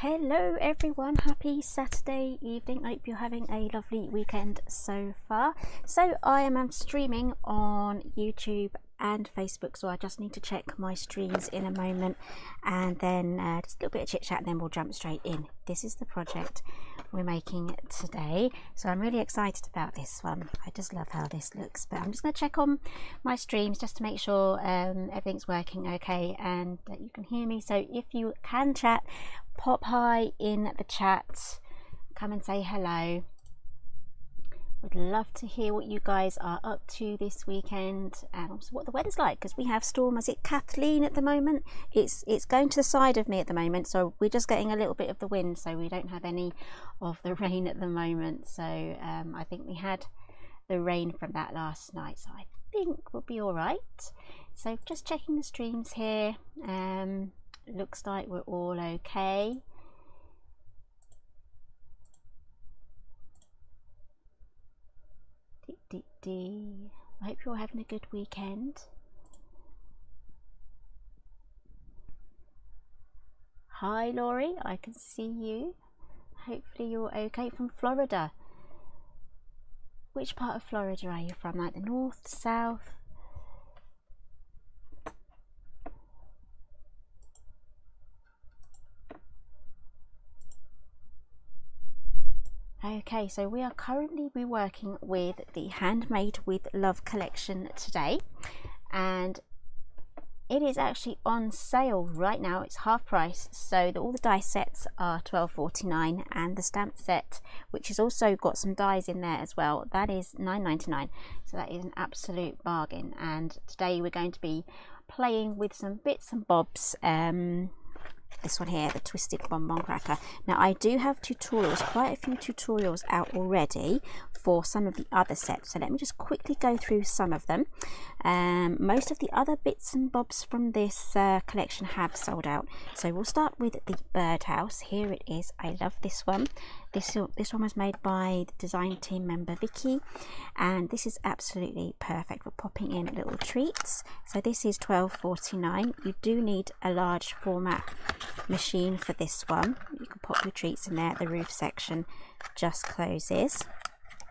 Hello everyone, happy Saturday evening. I hope you're having a lovely weekend so far. So I am streaming on YouTube and Facebook, so I just need to check my streams in a moment, and then just a little bit of chit chat and then we'll jump straight in. This is the project we're making today, so I'm really excited about this one. I just love how this looks, but I'm just going to check on my streams just to make sure everything's working okay and that you can hear me. So if you can chat, pop hi in the chat, come and say hello. Would love to hear what you guys are up to this weekend and also what the weather's like, because we have storm, is it Kathleen at the moment? It's going to the side of me at the moment, so we're just getting a little bit of the wind, so we don't have any of the rain at the moment. So I think we had the rain from that last night, so I think we'll be all right. So just checking the streams here. Looks like we're all okay. I hope you're having a good weekend. Hi Laurie, I can see you. Hopefully you're okay from Florida. Which part of Florida are you from? Like the north, south? Okay, so we are currently working with the Handmade with Love collection today, and it is actually on sale right now. It's half price, so all the die sets are $12.49, and the stamp set, which has also got some dies in there as well, that is $9.99. so that is an absolute bargain. And today we're going to be playing with some bits and bobs. This one here, the twisted bonbon cracker. Now I do have tutorials, quite a few tutorials out already for some of the other sets, so let me just quickly go through some of them. Most of the other bits and bobs from this collection have sold out, so we'll start with the birdhouse. Here it is. I love this one. This one was made by the design team member Vicky, and this is absolutely perfect for popping in little treats. So this is $12.49. You do need a large format machine for this one. You can pop your treats in there. The roof section just closes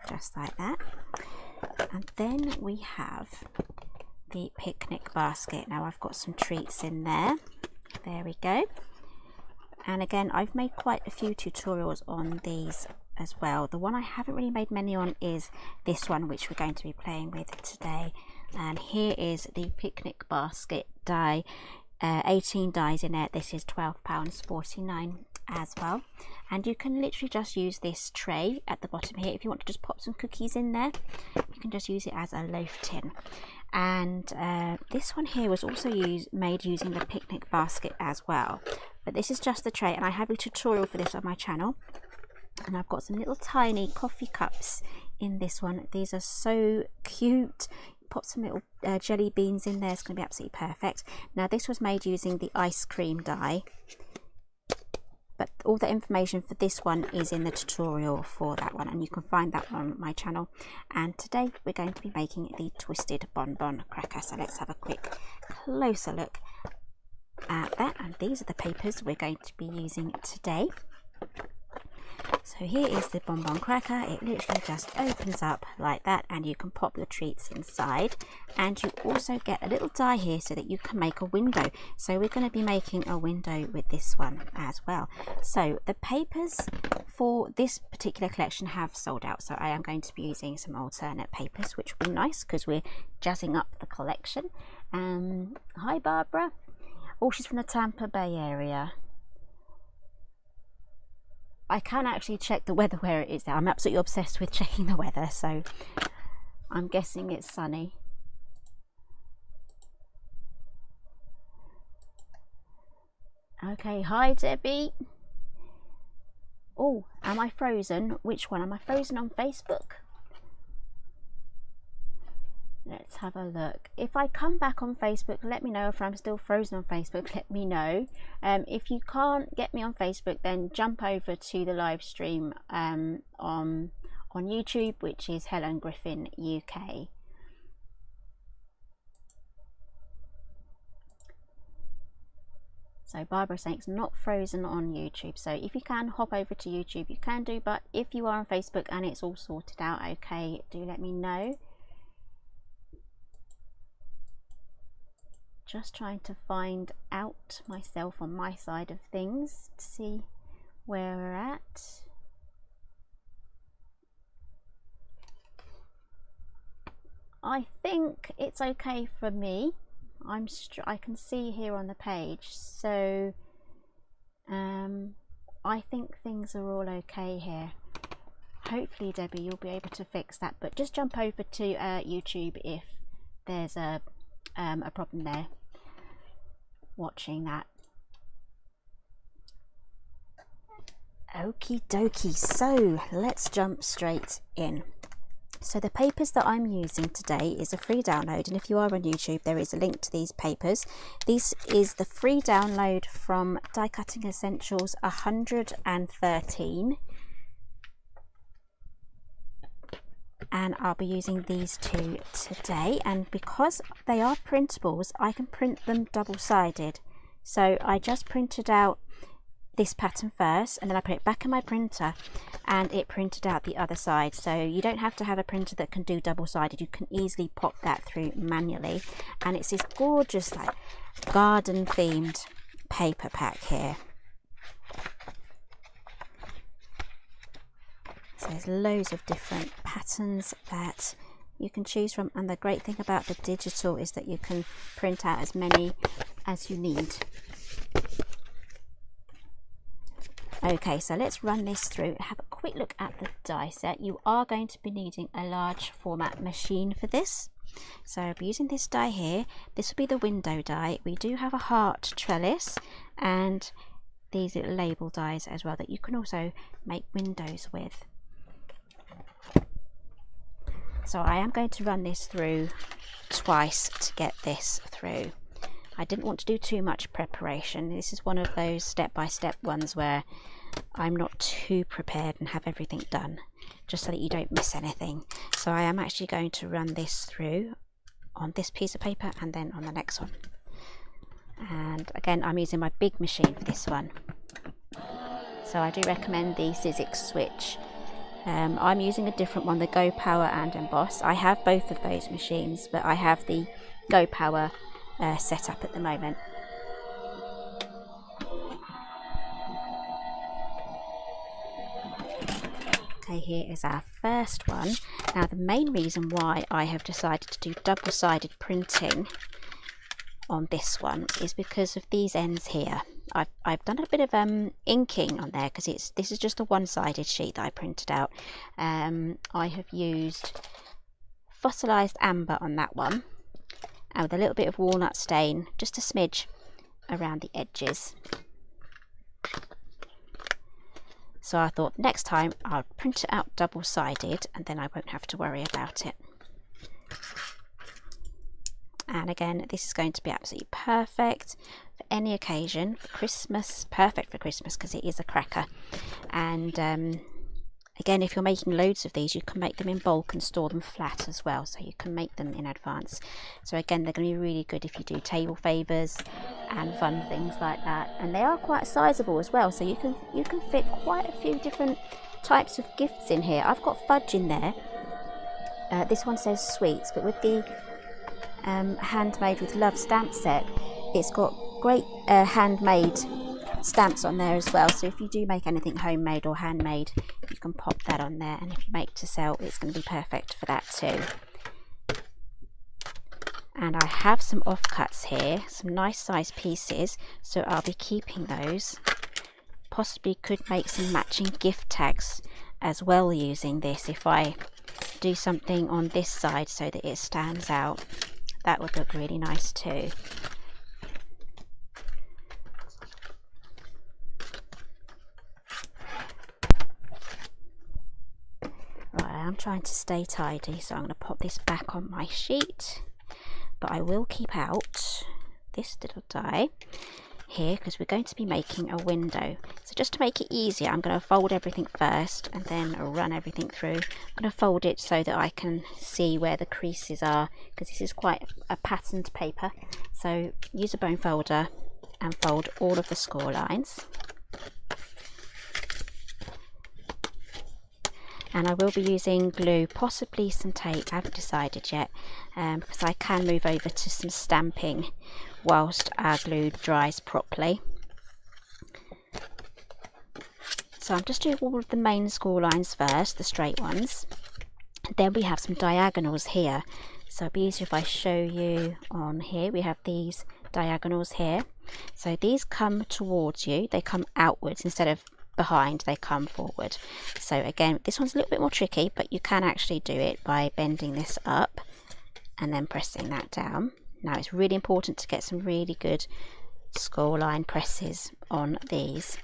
just like that. And then we have the picnic basket. Now I've got some treats in there. There we go. And again, I've made quite a few tutorials on these as well. The one I haven't really made many on is this one, which we're going to be playing with today. And here is the picnic basket die. 18 dies in it. This is £12.49 as well, and you can literally just use this tray at the bottom here. If you want to just pop some cookies in there, you can just use it as a loaf tin. And this one here was also made using the picnic basket as well, but this is just the tray, and I have a tutorial for this on my channel. And I've got some little tiny coffee cups in this one. These are so cute. Pop some little jelly beans in there, it's going to be absolutely perfect. Now this was made using the ice cream die, but all the information for this one is in the tutorial for that one, and you can find that on my channel. And today we're going to be making the twisted bonbon cracker, so let's have a quick closer look at that. And these are the papers we're going to be using today. So here is the bonbon cracker. It literally just opens up like that, and you can pop your treats inside. And you also get a little die here so that you can make a window. So we're going to be making a window with this one as well. So the papers for this particular collection have sold out, so I am going to be using some alternate papers, which will be nice because we're jazzing up the collection. Hi Barbara. Oh, she's from the Tampa Bay area. I can actually check the weather where it is now. I'm absolutely obsessed with checking the weather, so I'm guessing it's sunny. Okay, hi Debbie. Oh, am I frozen? Which one? Am I frozen on Facebook? Let's have a look. If I come back on Facebook, let me know. If I'm still frozen on Facebook, let me know. If you can't get me on Facebook, then jump over to the live stream on YouTube, which is Helen Griffin UK. So Barbara's saying it's not frozen on YouTube, so if you can hop over to YouTube you can do, but if you are on Facebook and it's all sorted out okay, do let me know. Just trying to find out myself on my side of things to see where we're at. I think it's okay for me. I can see here on the page, so I think things are all okay here. Hopefully Debbie you'll be able to fix that, but just jump over to YouTube if there's a problem there watching that. Okie dokie, so let's jump straight in. So the papers that I'm using today is a free download, and if you are on YouTube there is a link to these papers. This is the free download from Die Cutting Essentials 113, and I'll be using these two today, and because they are printables I can print them double-sided. So I just printed out this pattern first and then I put it back in my printer and it printed out the other side. So you don't have to have a printer that can do double-sided, you can easily pop that through manually. And it's this gorgeous like garden themed paper pack here. So there's loads of different patterns that you can choose from, and the great thing about the digital is that you can print out as many as you need. Okay, so let's run this through and have a quick look at the die set. You are going to be needing a large format machine for this. So I'll be using this die here. This will be the window die. We do have a heart trellis and these little label dies as well that you can also make windows with. So I am going to run this through twice to get this through. I didn't want to do too much preparation. This is one of those step-by-step ones where I'm not too prepared and have everything done, just so that you don't miss anything. So I am actually going to run this through on this piece of paper and then on the next one. And again, I'm using my big machine for this one. So I do recommend the Sizzix switch. I'm using a different one, the Go Power and Emboss. I have both of those machines, but I have the Go Power set up at the moment. Okay, here is our first one. Now the main reason why I have decided to do double-sided printing on this one is because of these ends here. I've done a bit of inking on there because this is just a one-sided sheet that I printed out. I have used fossilized amber on that one, and with a little bit of walnut stain, just a smidge around the edges. So I thought next time I'll print it out double-sided and then I won't have to worry about it. And again, this is going to be absolutely perfect for any occasion, for Christmas, perfect for Christmas because it is a cracker. And again, if you're making loads of these, you can make them in bulk and store them flat as well, so you can make them in advance. So again, they're going to be really good if you do table favours and fun things like that. And they are quite sizable as well, so you can fit quite a few different types of gifts in here. I've got fudge in there. This one says sweets, but with the Handmade with Love stamp set, it's got great handmade stamps on there as well, so if you do make anything homemade or handmade you can pop that on there, and if you make to sell it's going to be perfect for that too. And I have some offcuts here, some nice size pieces, so I'll be keeping those. Possibly could make some matching gift tags as well using this if I do something on this side so that it stands out. That would look really nice too. Right, I'm trying to stay tidy, so I'm going to pop this back on my sheet, but I will keep out this little die here because we're going to be making a window. So just to make it easier, I'm going to fold everything first and then run everything through. I'm going to fold it so that I can see where the creases are, because this is quite a patterned paper. So use a bone folder and fold all of the score lines. And I will be using glue, possibly some tape, I haven't decided yet, because I can move over to some stamping whilst our glue dries properly. So I'm just doing all of the main score lines first, the straight ones. Then we have some diagonals here. So it'll be easier if I show you on here. We have these diagonals here. So these come towards you, they come outwards instead of behind, they come forward. So again, this one's a little bit more tricky, but you can actually do it by bending this up and then pressing that down. Now it's really important to get some really good score line presses on these.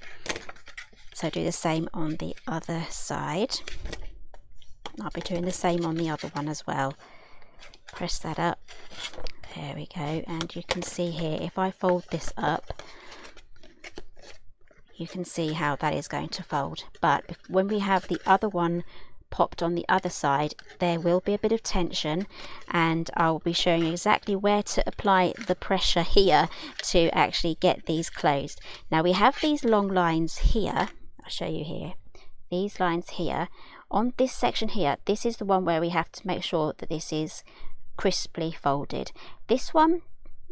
So do the same on the other side. I'll be doing the same on the other one as well. Press that up, there we go, and you can see here, if I fold this up, you can see how that is going to fold. But when we have the other one popped on the other side, there will be a bit of tension, and I'll be showing you exactly where to apply the pressure here to actually get these closed. Now we have these long lines here, I'll show you here, these lines here. On this section here, this is the one where we have to make sure that this is crisply folded. This one,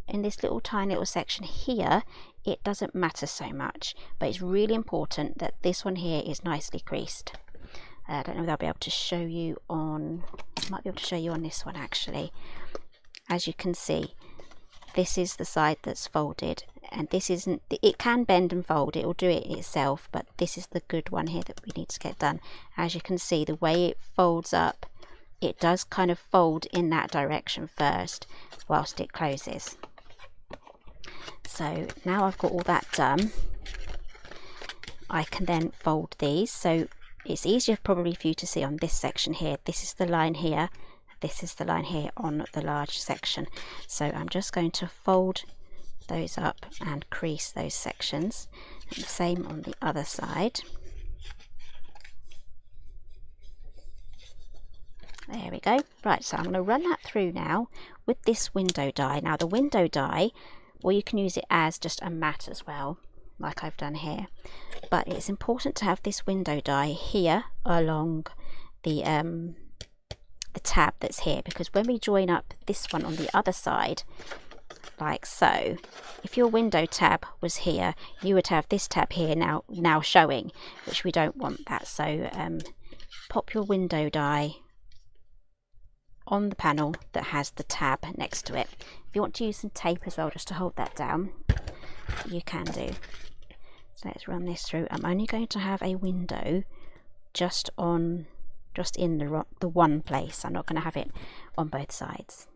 in this little tiny little section here, it doesn't matter so much, but it's really important that this one here is nicely creased. I don't know if I'll be able to show you on, I might be able to show you on this one actually. As you can see, this is the side that's folded, and this isn't, it can bend and fold, it will do it itself, but this is the good one here that we need to get done. As you can see, the way it folds up, it does kind of fold in that direction first whilst it closes. So now I've got all that done, I can then fold these. So it's easier probably for you to see on this section here. This is the line here, this is the line here on the large section. So I'm just going to fold those up and crease those sections, and the same on the other side. There we go. Right, so I'm going to run that through now with this window die. Now the window die, or you can use it as just a mat as well, like I've done here, but it's important to have this window die here along the tab that's here, because when we join up this one on the other side, like so, if your window tab was here, you would have this tab here now showing, which we don't want that. So pop your window die on the panel that has the tab next to it. If you want to use some tape as well just to hold that down, you can do. So let's run this through. I'm only going to have a window just in the one place. I'm not going to have it on both sides.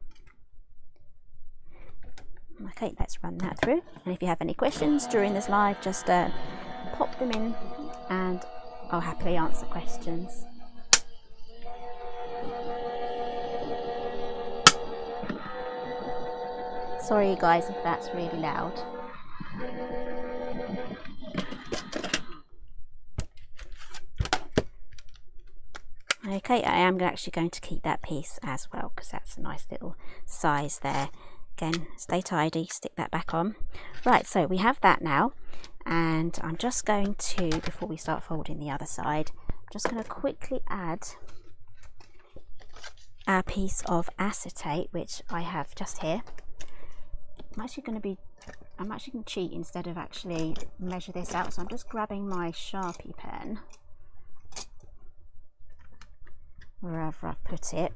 Okay, let's run that through, and if you have any questions during this live, just pop them in and I'll happily answer questions. Sorry guys if that's really loud. Okay, I am actually going to keep that piece as well because that's a nice little size there. Again, stay tidy, stick that back on. Right, so we have that now, and I'm just going to, before we start folding the other side, I'm just going to quickly add our piece of acetate, which I have just here. I'm actually going to cheat instead of actually measure this out, so I'm just grabbing my Sharpie pen wherever I put it.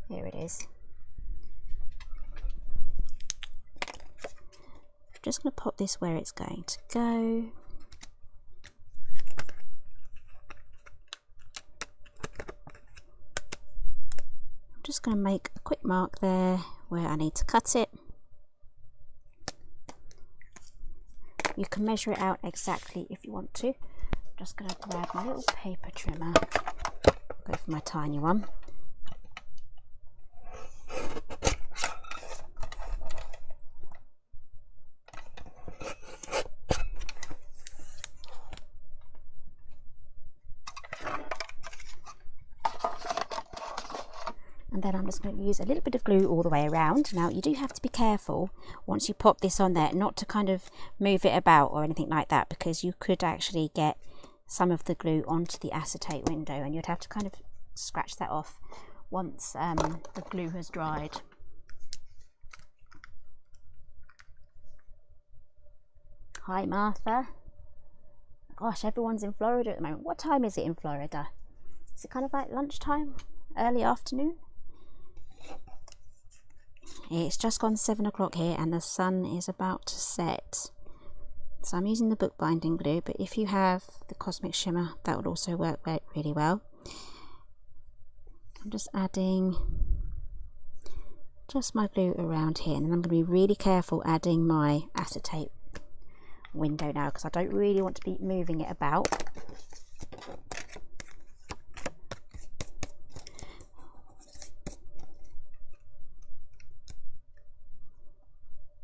Here it is. I'm just going to pop this where it's going to go. I'm just going to make a quick mark there where I need to cut it. You can measure it out exactly if you want to. I'm just going to grab my little paper trimmer, go for my tiny one. And and then I'm just going to use a little bit of glue all the way around. Now you do have to be careful once you pop this on there not to kind of move it about or anything like that, because you could actually get some of the glue onto the acetate window, and you'd have to kind of scratch that off once the glue has dried. Hi Martha. Gosh, everyone's in Florida at the moment. What time is it in Florida? Is it kind of like lunchtime? Early afternoon? It's just gone 7 o'clock here and the sun is about to set. So I'm using the bookbinding glue, but if you have the Cosmic Shimmer, that would also work really well. I'm just adding just my glue around here, and then I'm going to be really careful adding my acetate window now, because I don't really want to be moving it about.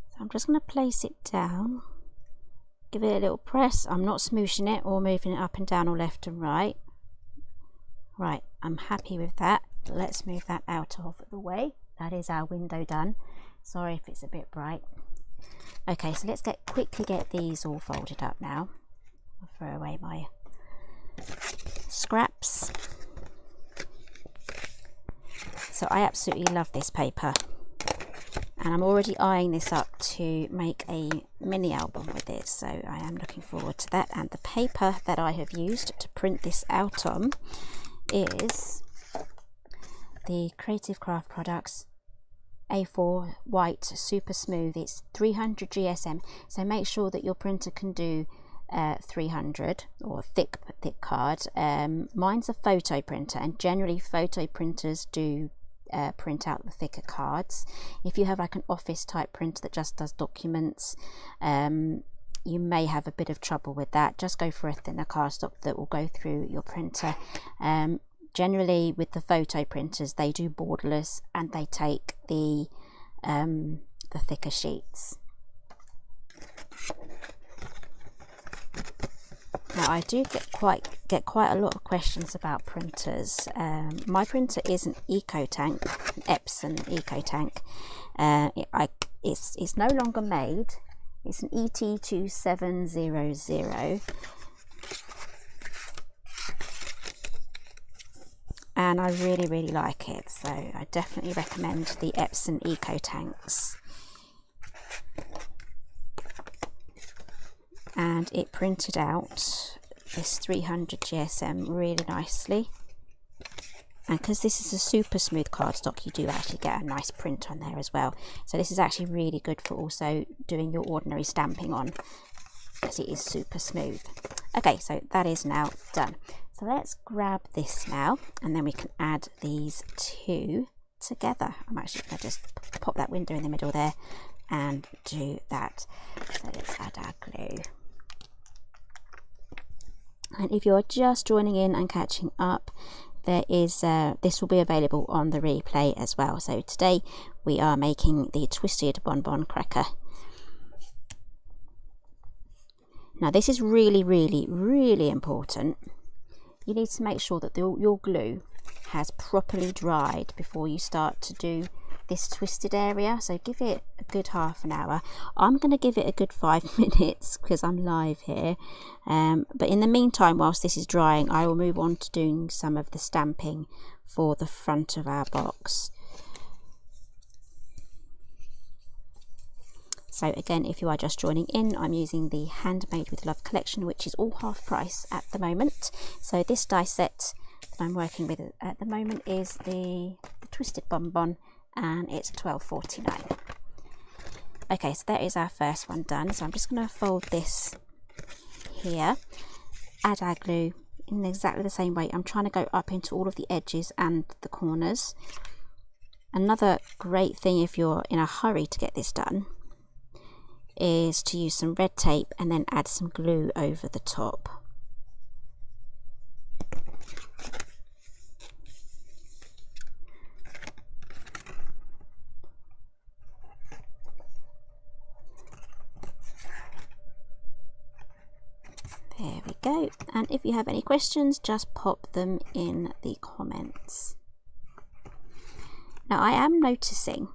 So I'm just going to place it down, give it a little press. I'm not smooshing it or moving it up and down or left and right. Right, I'm happy with that. Let's move that out of the way. That is our window done. Sorry if it's a bit bright. Okay, so let's quickly get these all folded up now. I'll throw away my scraps. So I absolutely love this paper, and I'm already eyeing this up to make a mini album with it, so I am looking forward to that. And the paper that I have used to print this out on is the Creative Craft Products A4 white super smooth. It's 300 GSM, so make sure that your printer can do 300 or thick card. Mine's a photo printer, and generally photo printers do print out the thicker cards. If you have like an office type printer that just does documents, you may have a bit of trouble with that. Just go for a thinner cardstock that will go through your printer. Generally with the photo printers, they do borderless and they take the thicker sheets. Now I do get quite a lot of questions about printers. My printer is an EcoTank, an Epson EcoTank. It's no longer made. It's an ET2700. And I really like it, so I definitely recommend the Epson EcoTanks. And it printed out this 300 GSM really nicely. And because this is a super smooth cardstock, you do actually get a nice print on there as well. So this is actually really good for also doing your ordinary stamping on, because it is super smooth. Okay, so that is now done. So let's grab this now, and then we can add these two together. I'm actually going to just pop that window in the middle there and do that. So let's add our glue. And if you're just joining in and catching up, there is this will be available on the replay as well. So today we are making the twisted bonbon cracker. Now this is really important. You need to make sure that your glue has properly dried before you start to do this twisted area. So give it a good half an hour. I'm going to give it a good 5 minutes because I'm live here. But in the meantime, whilst this is drying, I will move on to doing some of the stamping for the front of our box. So again, if you are just joining in, I'm using the Handmade with Love collection, which is all half price at the moment. So this die set that I'm working with at the moment is the Twisted Bonbon, and it's £12.49. Okay, so that is our first one done. So I'm just going to fold this here, add our glue in exactly the same way. I'm trying to go up into all of the edges and the corners. Another great thing if you're in a hurry to get this done is to use some red tape and then add some glue over the top. There we go. And if you have any questions, just pop them in the comments. Now I am noticing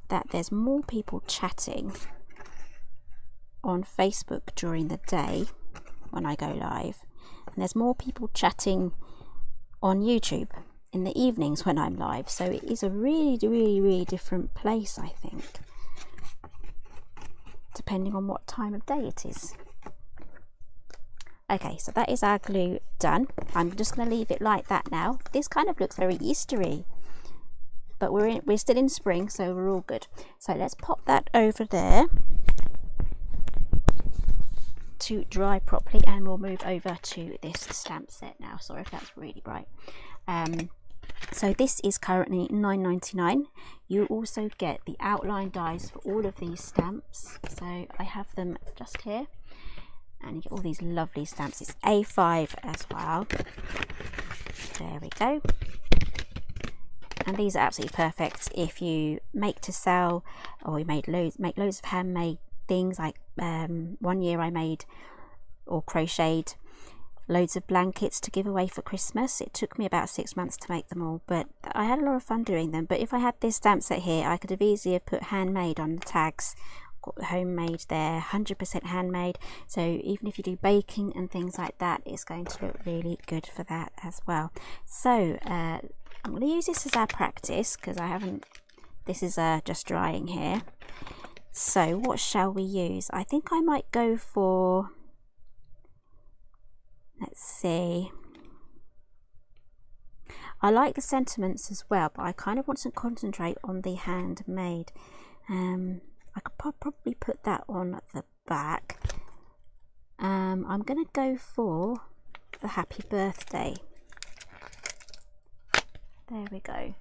that there's more people chatting on Facebook during the day when I go live, and there's more people chatting on YouTube in the evenings when I'm live. So it is a really different place, I think, depending on what time of day it is. Okay, so that is our glue done. I'm just going to leave it like that now. This kind of looks very Eastery, but we're still in spring, so we're all good. So let's pop that over there to dry properly, and we'll move over to this stamp set now. Sorry if that's really bright. So this is currently $9.99. You also get the outline dies for all of these stamps. So I have them just here, and you get all these lovely stamps. It's A5 as well. There we go. And these are absolutely perfect if you make to sell, or you make loads of handmade things. Like one year I made or crocheted loads of blankets to give away for Christmas. It took me about 6 months to make them all, but I had a lot of fun doing them. But if I had this stamp set here, I could have easily have put handmade on the tags. Got the homemade there, 100% handmade. So even if you do baking and things like that, it's going to look really good for that as well. So I'm going to use this as our practice, because I haven't, this is just drying here. So what shall we use? I think I might go for, let's see, I like the sentiments as well, but I kind of want to concentrate on the handmade. I could probably put that on the back. I'm going to go for the happy birthday. There we go.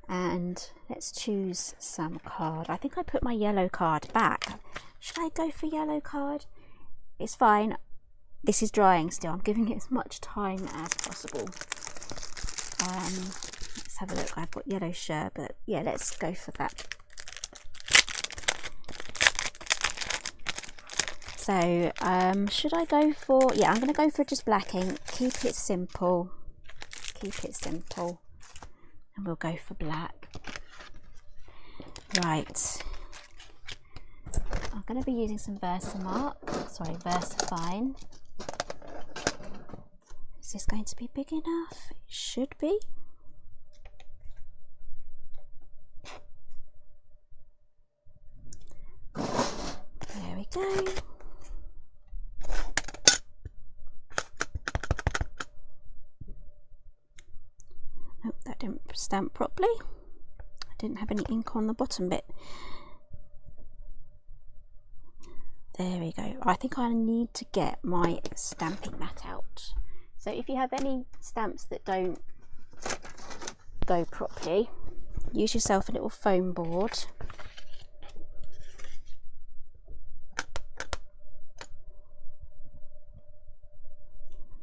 And let's choose some card. I think I put my yellow card back. Should I go for yellow card? It's fine. This is drying still. I'm giving it as much time as possible. Let's have a look. I've got yellow sherbet. Yeah, let's go for that. So should I go for, yeah, I'm going to go for just black ink. Keep it simple. Keep it simple. And we'll go for black. Right. I'm going to be using some Versafine. Is this going to be big enough? It should be. There we go. Oh, that didn't stamp properly. I didn't have any ink on the bottom bit. There we go. I think I need to get my stamping mat out. So if you have any stamps that don't go properly, use yourself a little foam board.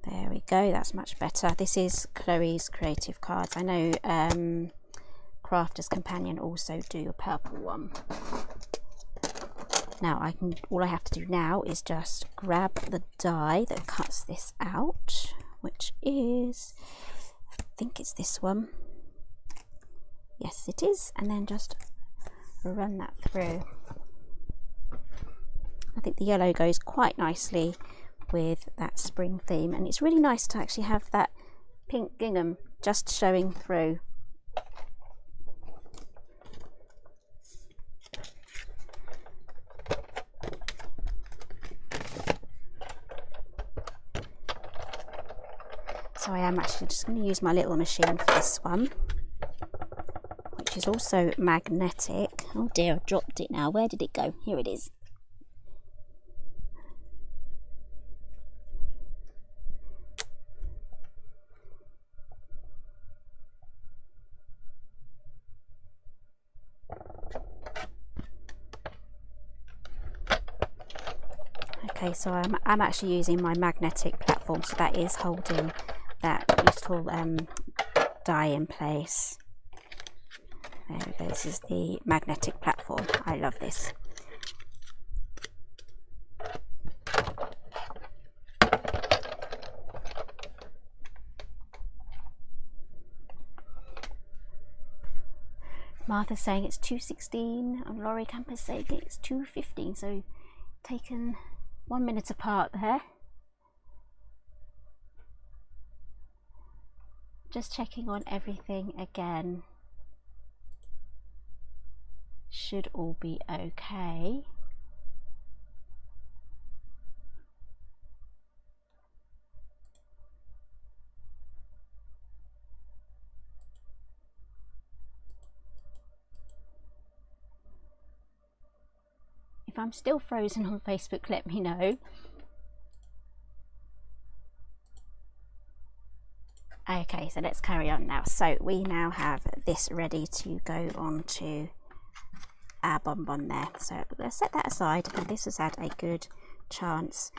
There we go, that's much better. This is Chloe's Creative Cards. I know Crafter's Companion also do a purple one. Now all I have to do now is just grab the die that cuts this out, which is, I think it's this one. Yes, it is, and then just run that through. I think the yellow goes quite nicely with that spring theme, and it's really nice to actually have that pink gingham just showing through. So I am actually just going to use my little machine for this one, which is also magnetic. Oh dear, I've dropped it now. Where did it go? Here it is. Okay, so I'm actually using my magnetic platform, so that is holding that little die in place. There we go, this is the magnetic platform. I love this. Martha's saying it's 2:16 and Laurie Campers saying it's 2:15, so taken 1 minute apart there. Just checking on everything again. Should all be okay. If I'm still frozen on Facebook, let me know. Okay, so let's carry on now. So we now have this ready to go on to our bonbon there. So let's set that aside, and this has had a good chance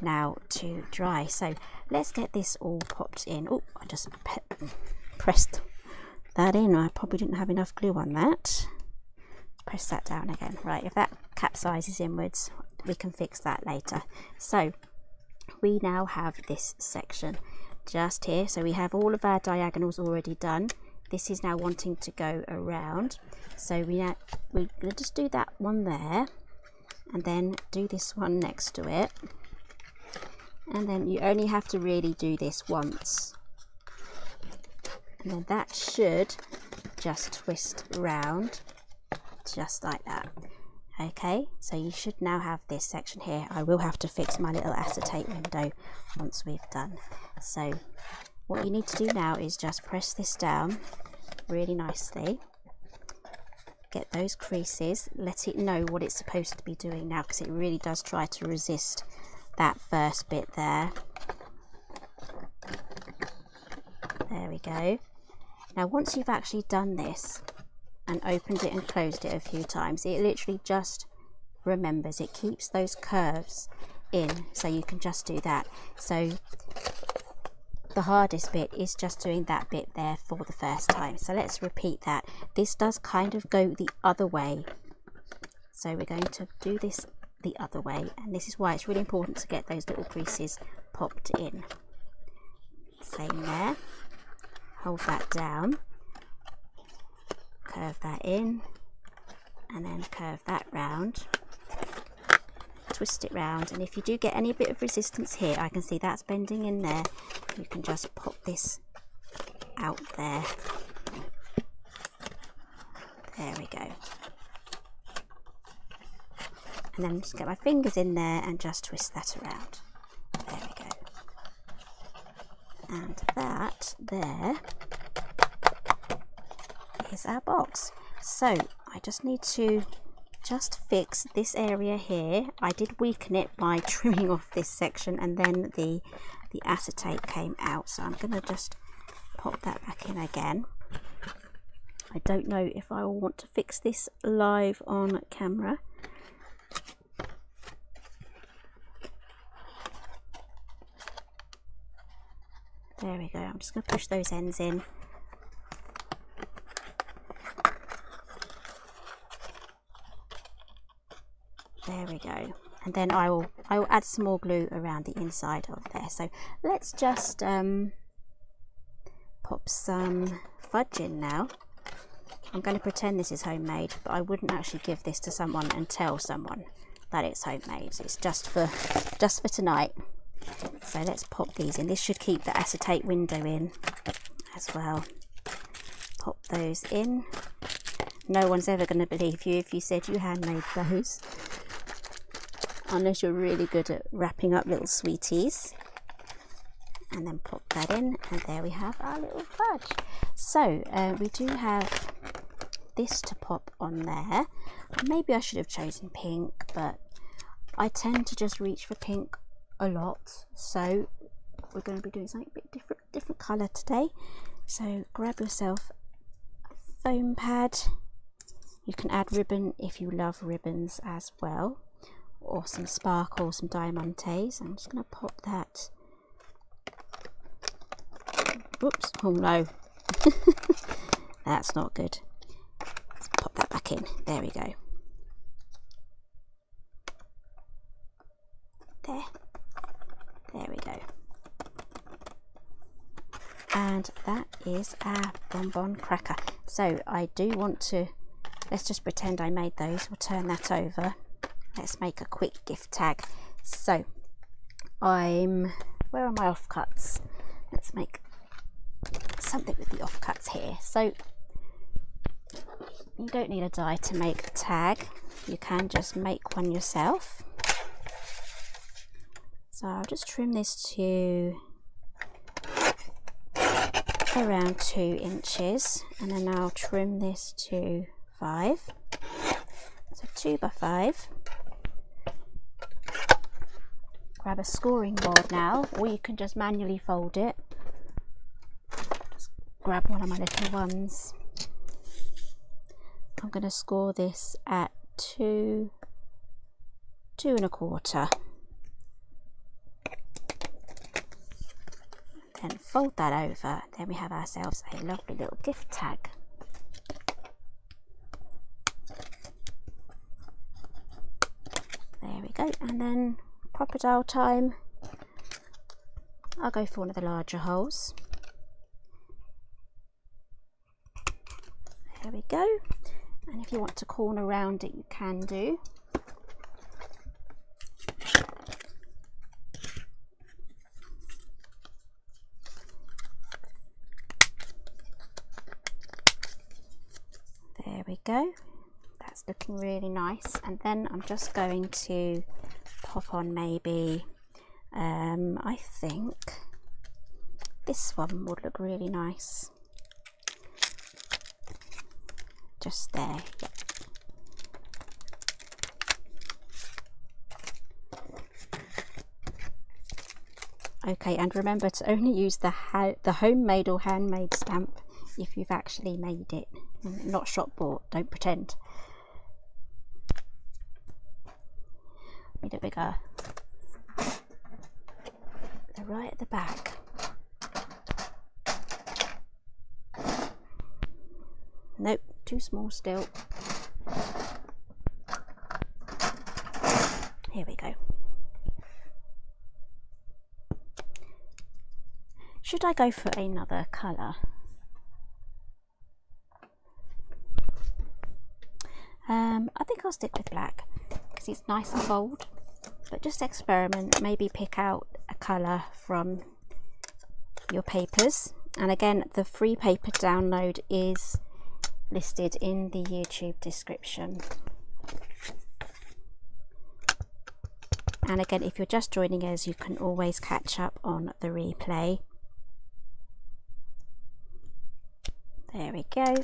now to dry. So let's get this all popped in. Oh, I just pressed that in. I probably didn't have enough glue on that. Press that down again. Right, if that capsizes inwards, we can fix that later. So we now have this section just here. So we have all of our diagonals already done. This is now wanting to go around. So we're gonna just do that one there, and then do this one next to it. And then you only have to really do this once. And then that should just twist round, just like that. Okay, so you should now have this section here. I will have to fix my little acetate window once we've done. So what you need to do now is just press this down really nicely, get those creases, let it know what it's supposed to be doing now, because it really does try to resist that first bit there. There we go. Now once you've actually done this and opened it and closed it a few times, it literally just remembers, it keeps those curves in, so you can just do that. So the hardest bit is just doing that bit there for the first time. So let's repeat that. This does kind of go the other way, so we're going to do this the other way, and this is why it's really important to get those little creases popped in. Same there, hold that down, curve that in, and then curve that round, twist it round. And if you do get any bit of resistance here, I can see that's bending in there, you can just pop this out there. There we go. And then just get my fingers in there and just twist that around. There we go. And that there is our box. So I just need to just fix this area here. I did weaken it by trimming off this section, and then the acetate came out, so I'm going to just pop that back in again. I don't know if I will want to fix this live on camera. There we go. I'm just going to push those ends in. There we go. And then I will add some more glue around the inside of there. So let's just pop some fudge in now. I'm going to pretend this is homemade, but I wouldn't actually give this to someone and tell someone that it's homemade. It's just for tonight. So let's pop these in. This should keep the acetate window in as well. Pop those in. No one's ever going to believe you if you said you handmade those, unless you're really good at wrapping up little sweeties. And then pop that in, and there we have our little fudge. So we do have this to pop on there. Maybe I should have chosen pink, but I tend to just reach for pink a lot, so we're going to be doing something a bit different colour today. So grab yourself a foam pad. You can add ribbon if you love ribbons as well, or some sparkle, some diamantes. I'm just going to pop that. Oops, oh no. That's not good. Let's pop that back in. There we go. There we go. And that is our bonbon cracker. So I do want to let's just pretend I made those. We'll turn that over. Let's make a quick gift tag. So where are my offcuts? Let's make something with the offcuts here. So you don't need a die to make a tag. You can just make one yourself. So I'll just trim this to around 2 inches, and then I'll trim this to 5. So 2 by 5. Grab a scoring board now, or you can just manually fold it. Just grab one of my little ones. I'm going to score this at 2 1/4. Then fold that over. Then we have ourselves a lovely little gift tag. There we go. And then crocodile time. I'll go for one of the larger holes. There we go. And if you want to corner around it, you can do. There we go. That's looking really nice. And then I'm just going to pop on maybe, I think this one would look really nice. Just there. Yep. Okay, and remember to only use the homemade or handmade stamp if you've actually made it, not shop bought. Don't pretend. Need a bigger, the right at the back. Nope, too small still. Here we go. Should I go for another colour? I think I'll stick with black because it's nice and bold, but just experiment, maybe pick out a colour from your papers. And again, the free paper download is listed in the YouTube description. And again, if you're just joining us, you can always catch up on the replay. There we go.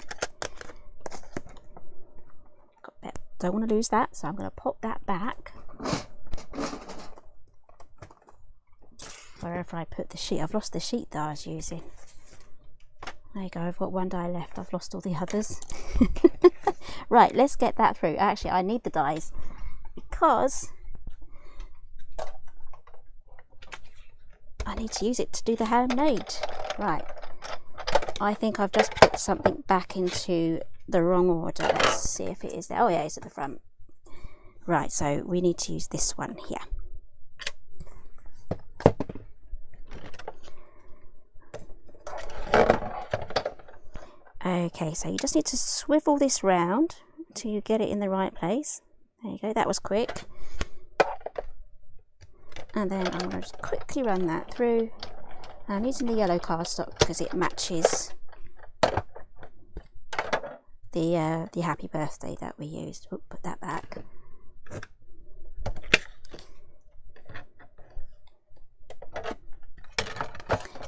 Don't want to lose that, so I'm going to pop that back wherever I put the sheet. I've lost the sheet that I was using. There you go, I've got one die left. I've lost all the others. Right, let's get that through. Actually, I need the dies because I need to use it to do the handmade. Right, I think I've just put something back into the wrong order. Let's see if it is there. Oh yeah, it's at the front. Right, so we need to use this one here. Okay, so you just need to swivel this round until you get it in the right place. There you go, that was quick. And then I'm going to just quickly run that through. I'm using the yellow cardstock because it matches the happy birthday that we used. Oops, put that back.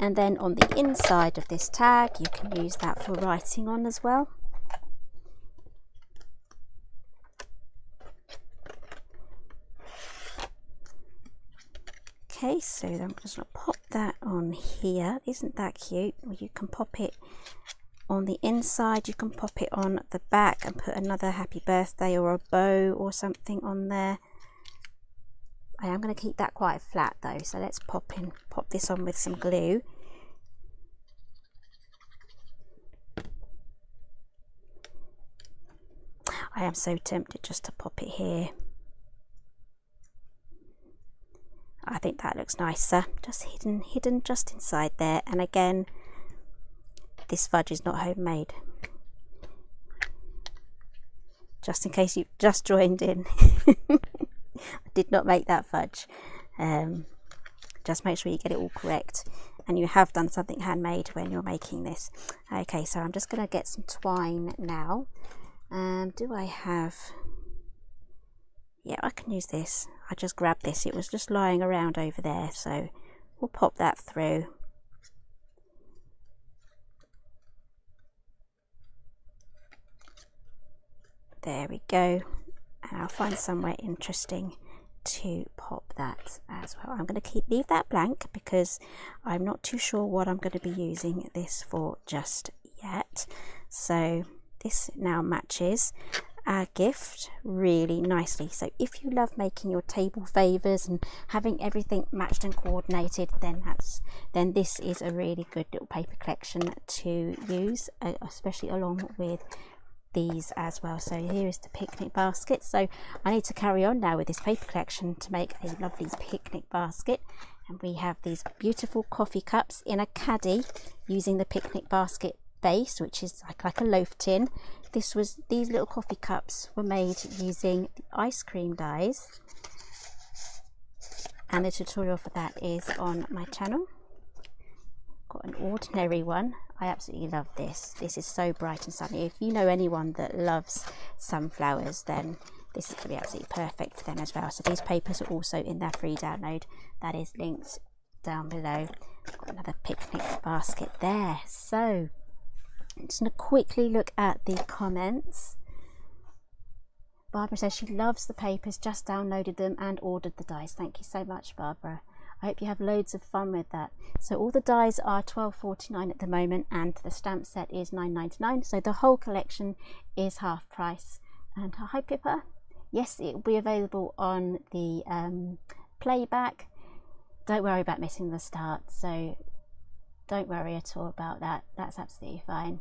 And then on the inside of this tag, you can use that for writing on as well. Okay, so I'm just going to pop that on here. Isn't that cute? Well, you can pop it on the inside, you can pop it on the back and put another happy birthday or a bow or something on there. I am going to keep that quite flat though, so let's pop this on with some glue. I am so tempted just to pop it here. I think that looks nicer, just hidden just inside there. And again, this fudge is not homemade. just in case you've just joined in. I did not make that fudge. Just make sure you get it all correct, and you have done something handmade when you're making this. Okay, so I'm just going to get some twine now. Do I have... Yeah, I can use this. I just grabbed this. It was just lying around over there, so we'll pop that through. There we go. And I'll find somewhere interesting to pop that as well. I'm going to leave that blank because I'm not too sure what I'm going to be using this for just yet. So this now matches our gift really nicely. So if you love making your table favors and having everything matched and coordinated, then this is a really good little paper collection to use, especially along with these as well. So here is the picnic basket. So I need to carry on now with this paper collection to make a lovely picnic basket, and we have these beautiful coffee cups in a caddy using the picnic basket base, which is like a loaf tin. These little coffee cups were made using the ice cream dies, and the tutorial for that is on my channel. Got an ordinary one. I absolutely love this. This is so bright and sunny. If you know anyone that loves sunflowers, then this is going to be absolutely perfect for them as well. So these papers are also in their free download. That is linked down below. Got another picnic basket there. So I'm just going to quickly look at the comments. Barbara says she loves the papers, just downloaded them and ordered the dies. Thank you so much, Barbara. I hope you have loads of fun with that. So all the dies are £12.49 at the moment, and the stamp set is £9.99. So the whole collection is half price. And hi Pippa. Yes, it will be available on the playback. Don't worry about missing the start. So don't worry at all about that. That's absolutely fine.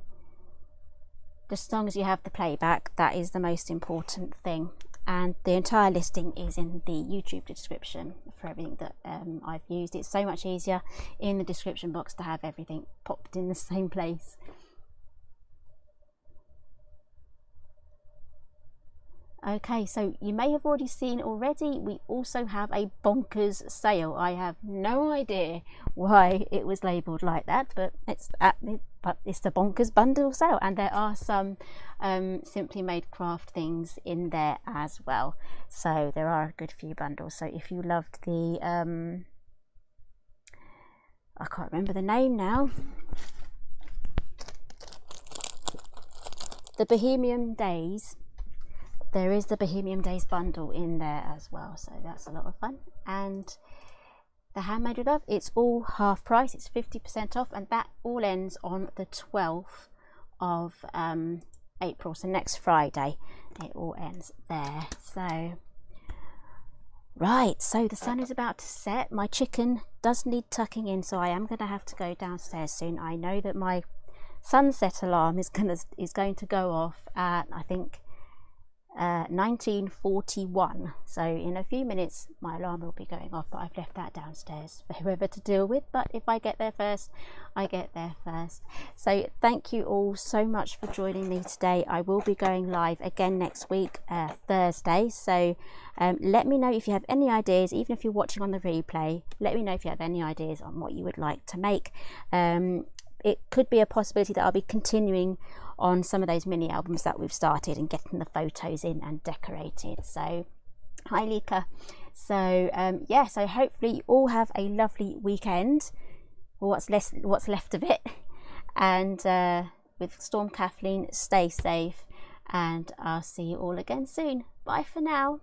Just as long as you have the playback, that is the most important thing. And the entire listing is in the YouTube description for everything that I've used. It's so much easier in the description box to have everything popped in the same place. Okay, so you may have already seen already, we also have a bonkers sale. I have no idea why it was labelled like that, but it's the bonkers bundle sale, and there are some Simply Made craft things in there as well. So there are a good few bundles. So if you loved the I can't remember the name now, the Bohemian Days, there is the Bohemian Days bundle in there as well, so that's a lot of fun. And the Handmade with Love, it's all half price, it's 50% off, and that all ends on the 12th of April, so next Friday it all ends there. So right, so the sun is about to set. My chicken does need tucking in, so I am going to have to go downstairs soon. I know that my sunset alarm is going to go off at, I think, 1941, so in a few minutes my alarm will be going off, but I've left that downstairs for whoever to deal with. But if I get there first, I get there first. So thank you all so much for joining me today. I will be going live again next week, Thursday, so let me know if you have any ideas. Even if you're watching on the replay, let me know if you have any ideas on what you would like to make. It could be a possibility that I'll be continuing on some of those mini albums that we've started and getting the photos in and decorated. So hi Lika. So yeah, so hopefully you all have a lovely weekend, or what's left of it, and with Storm Kathleen, stay safe, and I'll see you all again soon. Bye for now.